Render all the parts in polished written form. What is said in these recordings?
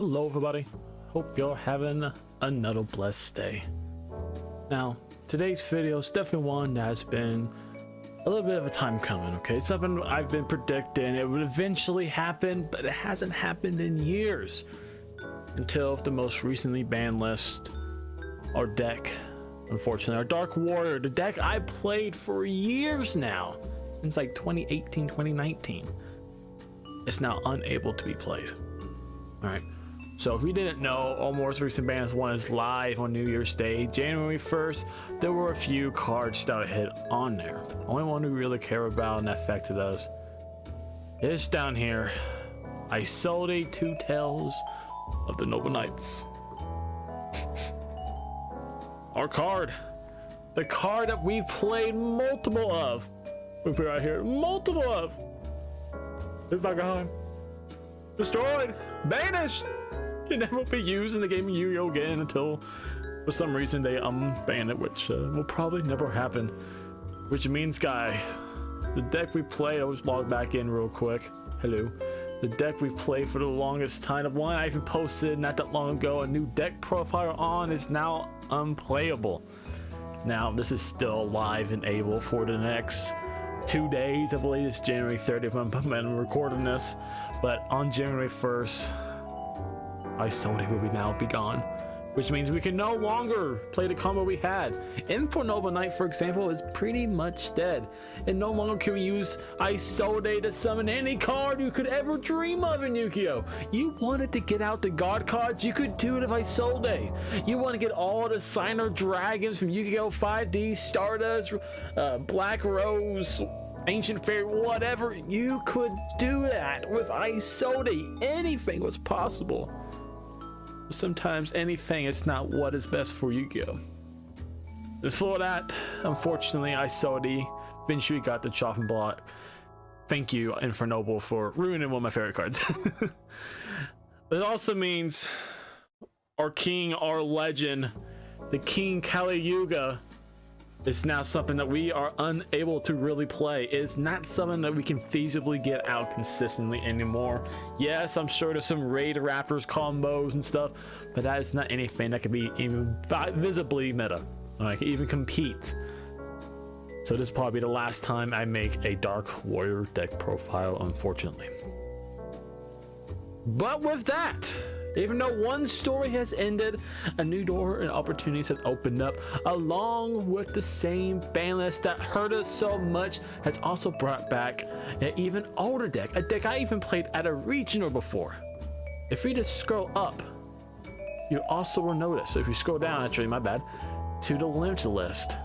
Hello everybody, hope you're having another blessed day. Now today's video is definitely one that has been a little bit of a time coming. Okay, it's something I've been predicting it would eventually happen, but it hasn't happened in years until the most recently banned list. Our deck, unfortunately, our Dark Warrior, the deck I played for years now, since like 2018 2019, is now unable to be played. All right, so if you didn't know, our most recent bans one is live on New Year's Day, January 1st. There were a few cards that hit on there. The only one we really care about and affected us is down here. I sold a Two Tails of the Noble Knights. Our card, the card that we've played multiple of. We put right here, multiple of. It's not gone. Destroyed, banished, can never be used in the game of Yu-Gi-Oh again until for some reason they ban it, which will probably never happen. Which means, guys, the deck we played, I was logged back in real quick. Hello. The deck we played for the longest time, the one I even posted not that long ago, a new deck profile on, is now unplayable. Now this is still live and able for the next 2 days. I believe it's January 30th when I'm recording this, but on January 1st I sold it, will now be gone, which means we can no longer play the combo we had. Info Noble Knight, for example, is pretty much dead, and no longer can we use Isode to summon any card you could ever dream of in Yu-Gi-Oh! You wanted to get out the god cards, you could do it with Isode. You want to get all the Signer Dragons from Yu-Gi-Oh! 5D, Stardust, Black Rose, Ancient Fairy, whatever, you could do that with Isode. Anything was possible. Sometimes anything is not what is best for Yu-Gi-Oh! Just for that, unfortunately, Isode eventually got the chopping block. Thank you, Infernoble, for ruining one of my favorite cards. It also means our king, our legend, the King Kali Yuga, is now something that we are unable to really play. It is not something that we can feasibly get out consistently anymore. Yes, I'm sure there's some Raid Raptors combos and stuff, but that is not anything that can be even visibly meta, like even compete. So this is probably the last time I make a Dark Warrior deck profile, unfortunately. But with that, even though one story has ended, a new door and opportunities have opened up, along with the same ban list that hurt us so much has also brought back an even older deck, a deck I even played at a regional before. If we just scroll up, you also will notice, so if you scroll down, actually my bad, to the limited list,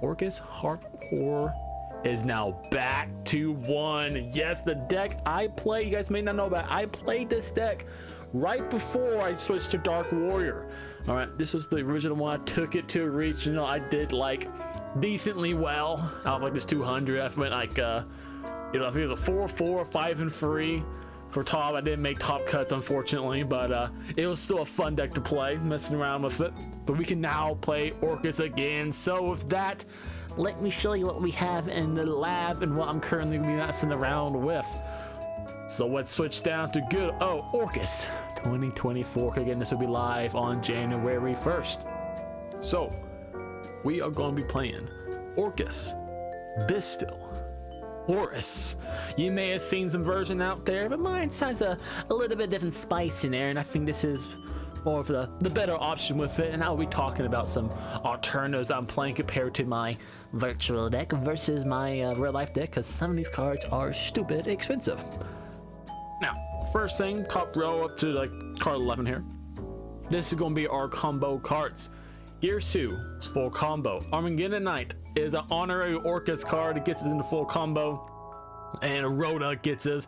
Orcust Harp Horror is now back to one. Yes, the deck I play, you guys may not know about, I played this deck right before I switched to Dark Warrior. All right, this was the original one. I took it to regional. I did like decently well out of like this 200. I went like I think it was a 4-4, 5-3 for top. I didn't make top cuts, unfortunately, but it was still a fun deck to play, messing around with it. But we can now play Orcust again. So with that, let me show you what we have in the lab and what I'm currently messing around with. So let's switch down to good. Oh, Orcust 2024. Again, this will be live on January 1st. So we are going to be playing Orcust, Bystial, Horus. You may have seen some version out there, but mine has a little bit different spice in there, and I think this is more of the better option with it. And I'll be talking about some alternatives I'm playing compared to my virtual deck versus my real life deck, because some of these cards are stupid expensive. Now, first thing, top row up to like card 11 here. This is going to be our combo cards. Girsu, full combo. Armageddon Knight is an honorary Orcust card. It gets us into full combo, and Rhoda gets us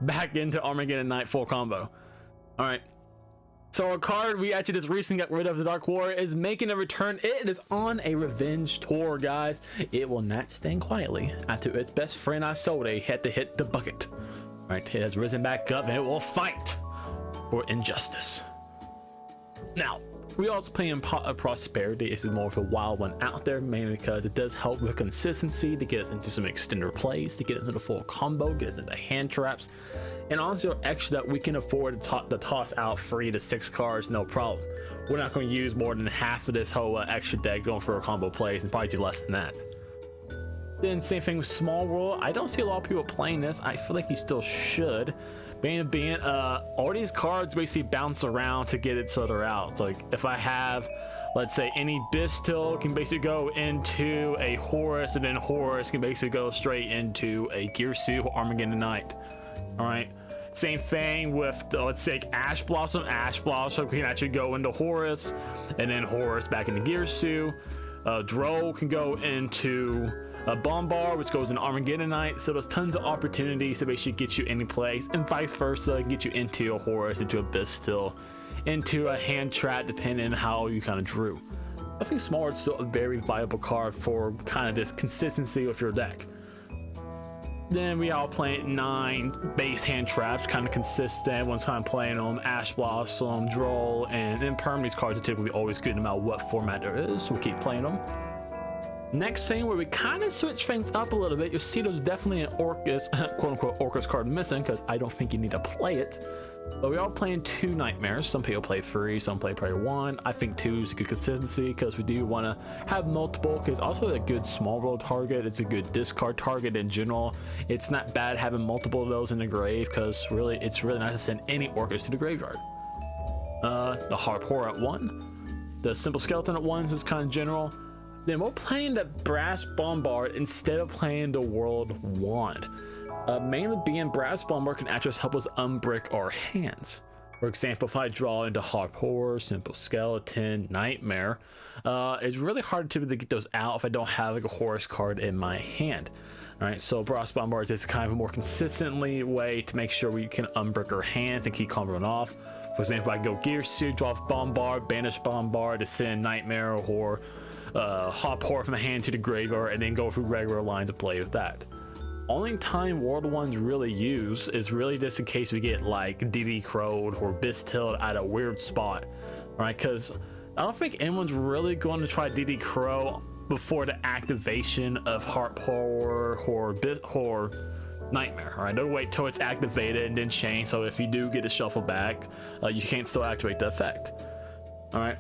back into Armageddon Knight full combo. All right. So our card we actually just recently got rid of, the Dark Warrior, is making a return. It is on a revenge tour, guys. It will not stand quietly after its best friend Isode had to hit the bucket. All right, it has risen back up and it will fight for injustice. Now, we also play in Pot of Prosperity. This is more of a wild one out there, mainly because it does help with consistency to get us into some extender plays, to get us into the full combo, get us into hand traps, and also extra that we can afford to toss out 3 to 6 cards, no problem. We're not going to use more than half of this whole extra deck going for a combo plays, and probably do less than that. Then same thing with Small World. I don't see a lot of people playing this. I feel like you still should. Being all these cards basically bounce around to get each other out. So like if I have, let's say, any Bystial can basically go into a Horus, and then Horus can basically go straight into a Girsu or Armageddon Knight. All right. Same thing with let's say Ash Blossom. Ash Blossom can actually go into Horus, and then Horus back into Girsu. Droll can go into a Bombard, which goes in Armageddon Knight. So there's tons of opportunities to basically get you any place, and vice versa, get you into a Horus, into a Bystial, into a hand trap, depending on how you kind of drew. I think Small World's still a very viable card for kind of this consistency with your deck. Then we all playing 9 base hand traps, kind of consistent once I'm playing them. Ash Blossom, Droll, and Imperm. These cards are typically always good no matter what format there is, so we keep playing them. Next thing where we kind of switch things up a little bit, you'll see there's definitely an Orcust, quote unquote Orcust card missing, because I don't think you need to play it. But we're all playing 2 Nightmares. Some people play 3, some play probably 1. I think 2 is a good consistency because we do want to have multiple, because also a good Small World target. It's a good discard target in general. It's not bad having multiple of those in the grave, because really it's really nice to send any Orcust to the graveyard. The Harpour at 1. The Simple Skeleton at 1 is kind of general. Then we're playing the Brass Bombard instead of playing the World Wand. Mainly being Brass Bombard can actually help us unbrick our hands. For example, if I draw into Harpour, Simple Skeleton, Nightmare, it's really hard to get those out if I don't have like a Horus card in my hand. Alright, so Brass Bombard is kind of a more consistently way to make sure we can unbrick our hands and keep comboing off. For example, I go Girsu, draw Bombard, banish Bombard to send Nightmare or Harpour from the hand to the graveyard, and then go through regular lines of play with that. Only time World Ones really use is really just in case we get like DD Crowed or Bystial at a weird spot, right? Because I don't think anyone's really going to try DD Crow before the activation of Harpour or Nightmare. All right, don't wait till it's activated and then change. So if you do get a shuffle back, you can't still activate the effect. All right.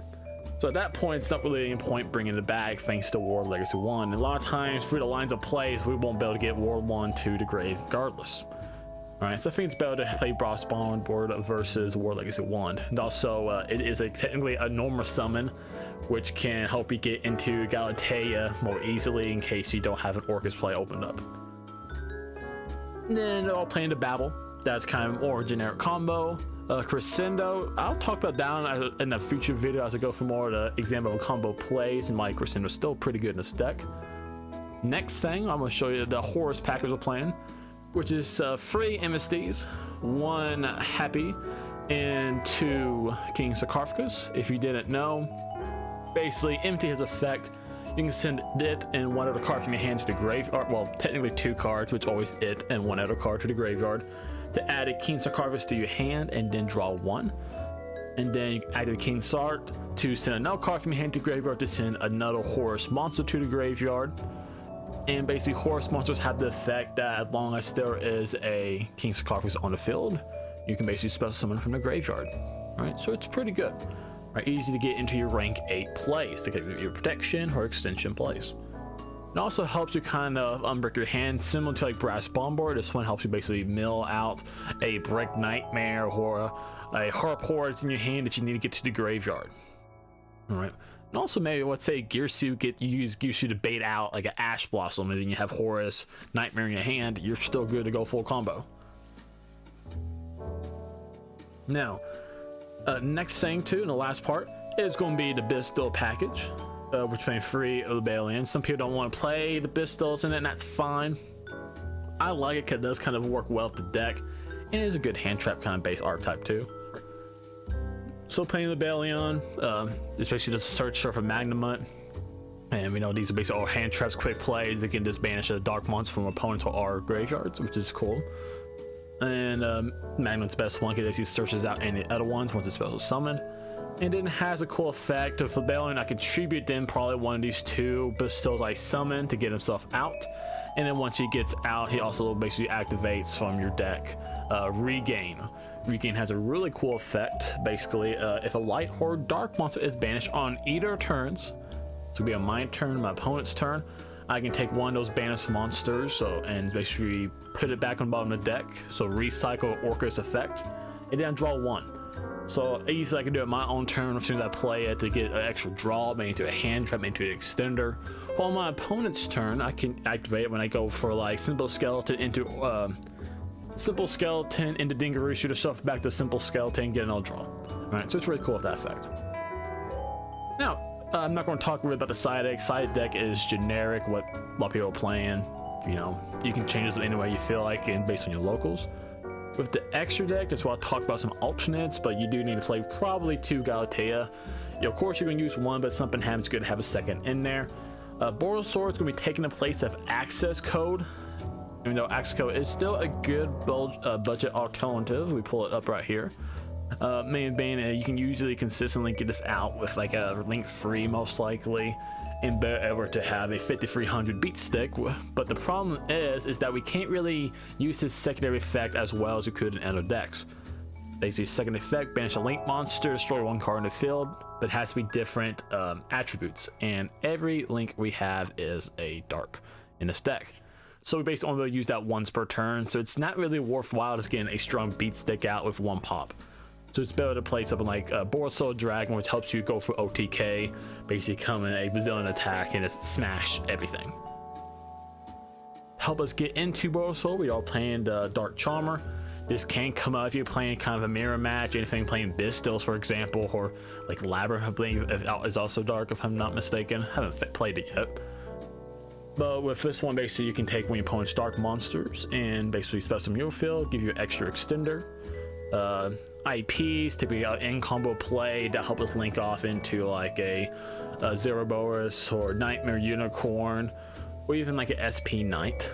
So at that point, it's not really any point bringing it back thanks to World Legacy 1. And a lot of times, through the lines of plays, we won't be able to get World 1 to the grave regardless. Alright, so I think it's better to play Brass Bombard versus World Legacy 1. And also, it is technically a normal summon, which can help you get into Galatea more easily in case you don't have an Orcust play opened up. And then I'll play into Babel. That's kind of more generic combo. Crescendo, I'll talk about that in a future video as I go for more of the example of combo plays, and my Crescendo is still pretty good in this deck. Next thing, I'm going to show you the Horus package we're playing, which is 3 MSDs, 1 Happy, and 2 King Sarcophagus. If you didn't know, basically empty his effect. You can send it and 1 other card from your hand to the graveyard. Well, technically 2 cards, which always it, and 1 other card to the graveyard. To add a King Sarcophagus to your hand and then draw 1. And then you can activate King Sart to send another card from your hand to the graveyard to send another Horus monster to the graveyard. And basically Horus monsters have the effect that as long as there is a King Sarcophagus on the field, you can basically special summon from the graveyard. Alright, so it's pretty good. Right, easy to get into your rank 8 plays to get your protection or extension plays. It also helps you kind of unbrick your hand, similar to like Brass Bombard. This one helps you basically mill out a Brick Nightmare or a Harpour that's in your hand that you need to get to the graveyard. All right. And also maybe, let's say Girsu, you use Girsu to bait out like an Ash Blossom, and then you have Horus Nightmare in your hand. You're still good to go full combo. Now, next thing too, in the last part, is going to be the Bystial package. We're playing 3 Obalion. Some people don't want to play the Bystials in it, and that's fine. I like it because it does kind of work well with the deck, and it is a good hand trap kind of base archetype too. So playing the Obalion, especially the Searcher for Magnamut, and we know these are basically all hand traps, quick plays. They can just banish a dark monster from opponents or our graveyards, which is cool. And Magnamut's best one because he searches out any other ones once it's special summoned. And then has a cool effect of Obalion. I contribute then probably one of these 2 Bystials I summon to get himself out. And then once he gets out, he also basically activates from your deck Regain. Regain has a really cool effect. Basically, if a light or dark monster is banished on either turns, so it'll be on my turn, my opponent's turn, I can take one of those banished monsters and basically put it back on the bottom of the deck. So recycle Orcust effect, and then draw one. So easily I can do it my own turn as soon as I play it to get an extra draw, maybe into a hand trap, maybe into an extender. While on my opponent's turn, I can activate it when I go for like Simple Skeleton into Dingaroo, to shuffle back to Simple Skeleton, get another draw. Alright, so it's really cool with that effect. Now, I'm not going to talk really about the side deck. Side deck is generic, what a lot of people are playing. You know, you can change it any way you feel like and based on your locals. With the extra deck, that's why I'll talk about some alternates, but you do need to play probably 2 Galatea. Of course, you're going to use one, but something happens good to have a second in there. Boral Sword is going to be taking the place of Access Code. Even though Access Code is still a good budget alternative, we pull it up right here. Main being you can usually consistently get this out with like a link free, most likely, and be able to have a 5300 beat stick. But the problem is that we can't really use this secondary effect as well as we could in other decks. Basically, second effect, banish a link monster, destroy 1 card in the field, but it has to be different attributes, and every link we have is a dark in this deck. So we basically only use that once per turn, so it's not really worthwhile just getting a strong beat stick out with 1 pop. So it's better to play something like Bystial Dragon, which helps you go for OTK, basically come in a bazillion attack and just smash everything. Help us get into Bystial, we are playing Dark Charmer. This can come out if you're playing kind of a mirror match, anything playing Bystials, for example, or like Labyrinth, I believe is also dark if I'm not mistaken. I haven't played it yet. But with this one, basically you can take one of your opponent's dark monsters and basically spell some your field, give you an extra extender. IPs, typically in combo play that help us link off into like a Zerberus or Nightmare Unicorn, or even like an SP Knight.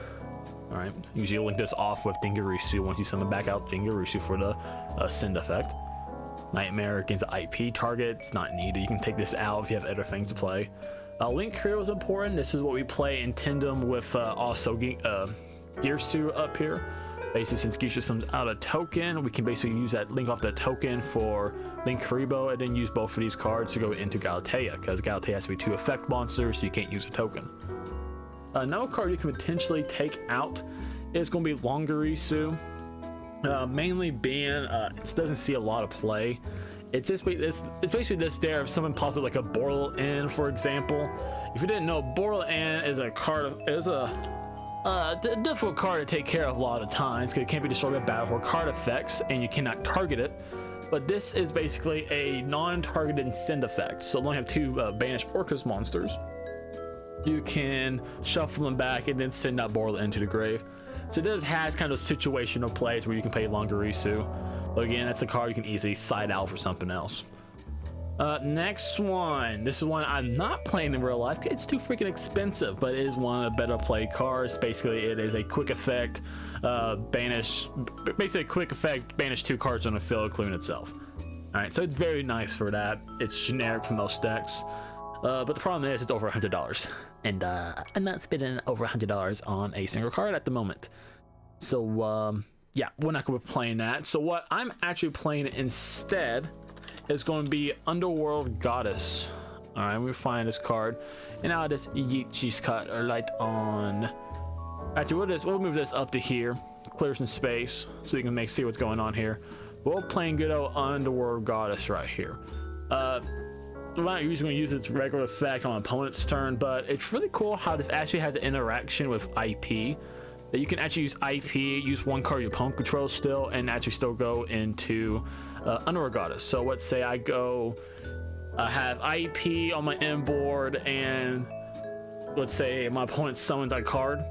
Alright, usually link this off with Dingaroo once you summon back out Dingaroo for the send effect. Nightmare against IP targets, not needed. You can take this out if you have other things to play. Link Hero is important. This is what we play in tandem with also Gearsu up here. Basically, since Geisha sums out a token, we can basically use that link off the token for Link Haribo, and then use both of these cards to go into Galatea, because Galatea has to be 2 effect monsters, so you can't use a token. Another card you can potentially take out is going to be Longarisu. Mainly being, it doesn't see a lot of play. It's basically this there if something pops up like a Borrel-In, for example. If you didn't know, Borrel-In is a difficult card to take care of a lot of times because it can't be destroyed by battle or card effects, and you cannot target it. But this is basically a non-targeted send effect, so only have 2 banished Orcust monsters. You can shuffle them back and then send that Borrel into the grave. So this has kind of situational plays where you can play Longarisu. But again, that's a card you can easily side out for something else. Next one. This is one I'm not playing in real life. It's too freaking expensive, but it is one of the better played cards. Basically, it is a quick effect, banish 2 cards on the field, including itself. Alright, so it's very nice for that. It's generic for most decks. But the problem is it's over $100. And I'm not spending over $100 on a single card at the moment. So, yeah, we're not going to be playing that. So what I'm actually playing instead is going to be Underworld Goddess. Alright, I'm going to find this card, and I'll just yeet she's cut or light on. Actually, we'll move this up to here, clear some space so you can see what's going on here. We're playing good old Underworld Goddess right here. I'm not usually going to use its regular effect on my opponent's turn, but it's really cool how this actually has an interaction with IP. That you can actually use IP, use 1 card your opponent controls still, and actually still go into Underworld Goddess. So let's say I have IP on my end board, and let's say my opponent summons a card.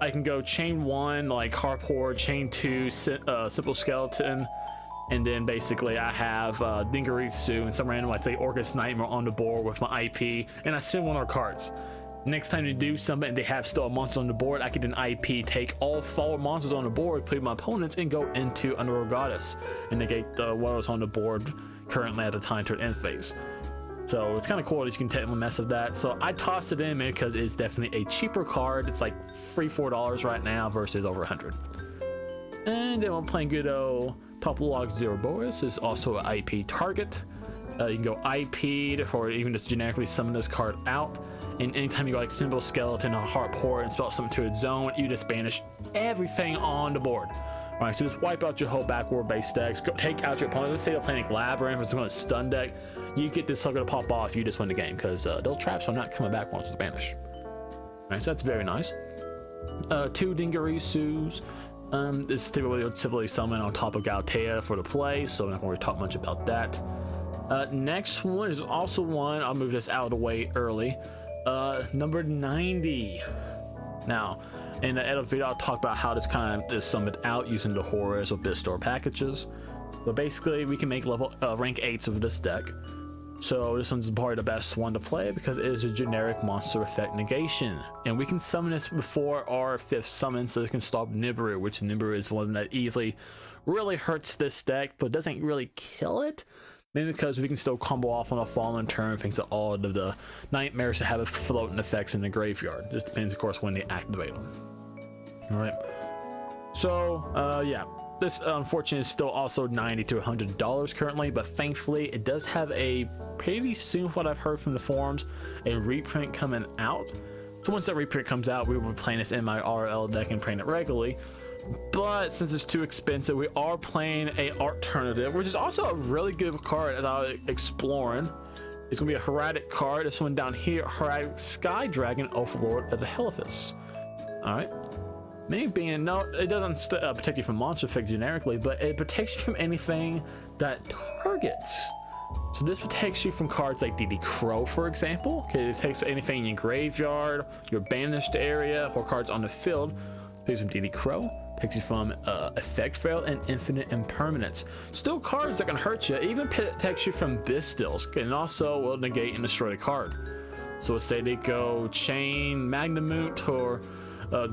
I can go chain 1 like Harport, chain 2 Simple Skeleton, and then basically I have Dingaroo and some random, let's say Orcust Nightmare on the board with my IP, and I send 1 of our cards. Next time you do something and they have still a monster on the board, I can then IP take all 4 monsters on the board, including my opponents, and go into Underworld Goddess and negate what was on the board currently at the time to end phase. So it's kind of cool that you can technically mess with that. So I tossed it in because it's definitely a cheaper card. It's like $3-4 right now versus over $100. And then we're playing good old Topolog Zero Boris is also an IP target. You can go IP'd or even just generically summon this card out. And anytime you go like Symbol Skeleton or Heart Port and spell something to its zone, you just banish everything on the board. Alright, so just wipe out your whole backward base decks, go take out your opponent. Let's say they're playing like Labyrinth or some kind of stun deck. You get this sucker to pop off, you just win the game because those traps are not coming back once it's banished. Alright, so that's very nice. 2 Dingarisus. This is typically summon on top of Galtea for the play, so I'm not going to talk much about that. Next one is also one, I'll move this out of the way early. Number 90. Now, in the edit video, I'll talk about how this kind of is summoned out using the Horus or Bystial packages. But basically, we can make level rank 8s of this deck. So this one's probably the best one to play because it is a generic monster effect negation. And we can summon this before our 5th summon so it can stop Nibiru, which Nibiru is one that easily really hurts this deck, but doesn't really kill it. Maybe because we can still combo off on a fallen turn thanks to all of the nightmares that have floating effects in the graveyard. Just depends, of course, when they activate them. Alright. So, yeah. This, unfortunately, is still also $90 to $100 currently, but thankfully, it does have a pretty soon, what I've heard from the forums, a reprint coming out. So once that reprint comes out, we will be playing this in my RL deck and playing it regularly. But since it's too expensive, we are playing a alternative, which is also a really good card as I was exploring. It's gonna be a Heraldic card. This one down here, Heraldic Sky Dragon Overlord of the Heliphus. All right. Maybe being no, it doesn't protect you from monster effect generically, but it protects you from anything that targets. So this protects you from cards like DD Crow, for example. Okay, it takes anything in your graveyard, your banished area, or cards on the field. Takes from DD Crow. Takes you from Effect Fail and Infinite Impermanence. Still cards that can hurt you. Even protects you from Bystials, and also will negate and destroy the card. So let's say they go Chain, Magnamut, or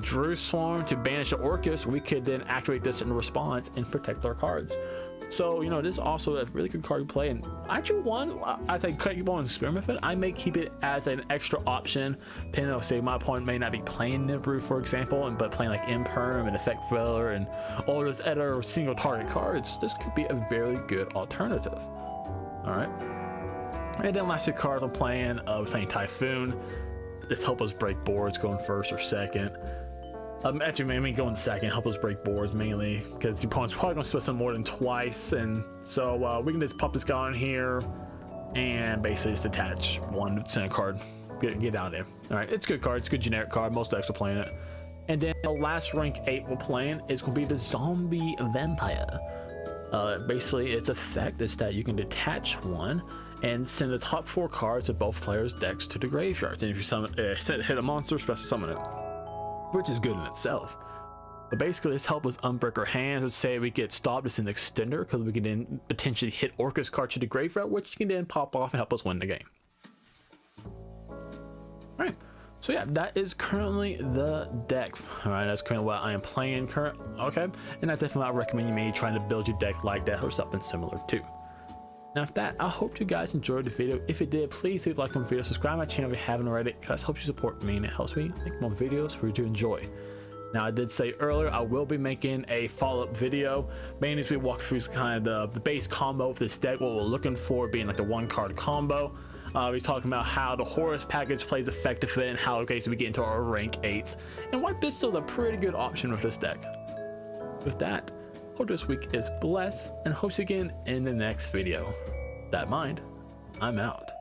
Drew Swarm to banish the Orcust. We could then activate this in response and protect our cards. So, you know, this is also a really good card to play. And actually, one, as I keep on experiment with it, I may keep it as an extra option. Depending on, say, my opponent may not be playing Nibiru, for example, but playing like Imperm and Effect Failure and all those other single target cards. This could be a very good alternative. All right. And then last 2 cards I'm playing, we're playing Typhoon. This help us break boards going first or second. Actually, maybe going second, help us break boards mainly because the opponent's probably going to split some more than twice, and so we can just pop this guy on here and basically just attach one center card, get out of there. All right, it's a good card, it's a good generic card. Most decks are playing it. And then the last rank 8 we're playing is going to be the Zombie Vampire. Basically, its effect is that you can detach one and send the top 4 cards of both players' decks to the graveyard. And if you summon, hit a monster, special summon it, which is good in itself. But basically, this helps us unbreak our hands. Let's say we get stopped, it's an extender because we can then potentially hit Orcust cards to the graveyard, which can then pop off and help us win the game. All right. So yeah, that is currently the deck. All right, that's currently what I am playing okay, and that's definitely what I recommend you maybe trying to build your deck like that or something similar too. Now with that, I hope you guys enjoyed the video. If you did, please leave a like on the video, subscribe to my channel if you haven't already, because that helps you support me and it helps me make more videos for you to enjoy. Now, I did say earlier I will be making a follow-up video, mainly as we walk through kind of the base combo of this deck, what we're looking for being like the 1-card combo. We're talking about how the Horus package plays effectively and how we get into our rank 8s, and why Bystial is a pretty good option with this deck. With that, hope this week is blessed, and hope you again in the next video. That mind, I'm out.